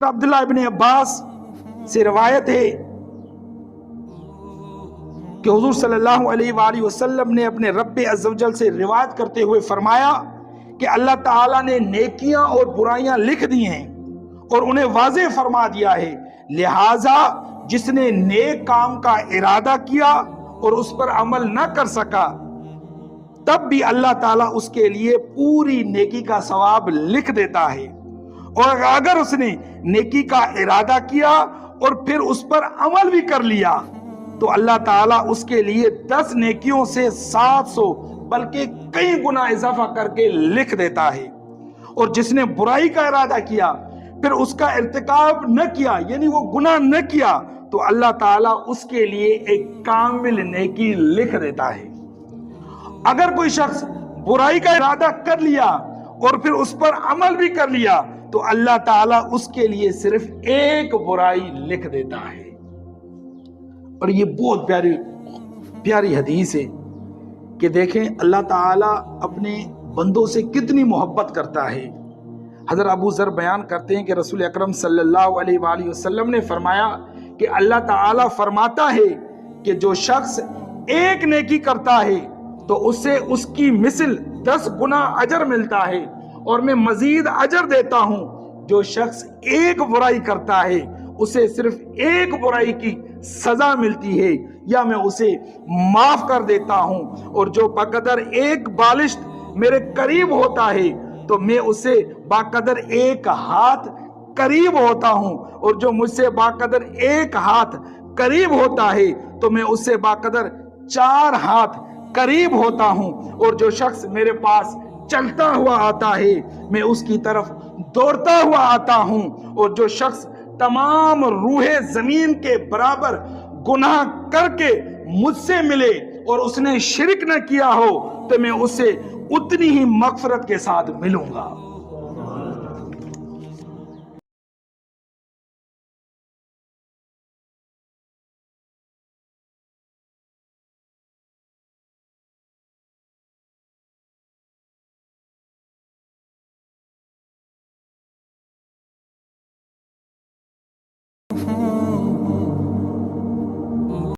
عبداللہ ابن عباس سے روایت ہے کہ حضور صلی اللہ علیہ وآلہ وسلم نے اپنے رب عز و جل سے روایت کرتے ہوئے فرمایا کہ اللہ تعالیٰ نے نیکیاں اور برائیاں لکھ دی ہیں اور انہیں واضح فرما دیا ہے، لہٰذا جس نے نیک کام کا ارادہ کیا اور اس پر عمل نہ کر سکا تب بھی اللہ تعالیٰ اس کے لیے پوری نیکی کا ثواب لکھ دیتا ہے، اور اگر اس نے نیکی کا ارادہ کیا اور پھر اس پر عمل بھی کر لیا تو اللہ تعالیٰ اس کے لیے 10 نیکیوں سے 700 بلکہ کئی گنا اضافہ کر کے لکھ دیتا ہے، اور جس نے برائی کا ارادہ کیا پھر اس کا ارتکاب نہ کیا یعنی وہ گناہ نہ کیا تو اللہ تعالیٰ اس کے لیے ایک کامل نیکی لکھ دیتا ہے۔ اگر کوئی شخص برائی کا ارادہ کر لیا اور پھر اس پر عمل بھی کر لیا تو اللہ تعالیٰ اس کے لیے صرف ایک برائی لکھ دیتا ہے۔ اور یہ بہت پیاری حدیث ہے کہ دیکھیں اللہ تعالیٰ اپنے بندوں سے کتنی محبت کرتا ہے۔ حضرت ابو ذر بیان کرتے ہیں کہ رسول اکرم صلی اللہ علیہ وآلہ وسلم نے فرمایا کہ اللہ تعالیٰ فرماتا ہے کہ جو شخص ایک نیکی کرتا ہے تو اسے اس کی مثل 10 گنا اجر ملتا ہے اور میں مزید اجر دیتا ہوں۔ جو شخص ایک برائی کرتا ہے اسے صرف ایک برائی کی سزا ملتی ہے یا میں اسے معاف کر دیتا ہوں، اور جو بقدر ایک بالشت میرے قریب ہوتا ہے تو میں اسے بقدر ایک ہاتھ قریب ہوتا ہوں، اور جو مجھ سے بقدر ایک ہاتھ قریب ہوتا ہے تو میں اسے بقدر 4 ہاتھ قریب ہوتا ہوں، اور جو شخص میرے پاس چلتا ہوا آتا ہے میں اس کی طرف دوڑتا ہوا آتا ہوں، اور جو شخص تمام روح زمین کے برابر گناہ کر کے مجھ سے ملے اور اس نے شرک نہ کیا ہو تو میں اسے اتنی ہی مغفرت کے ساتھ ملوں گا۔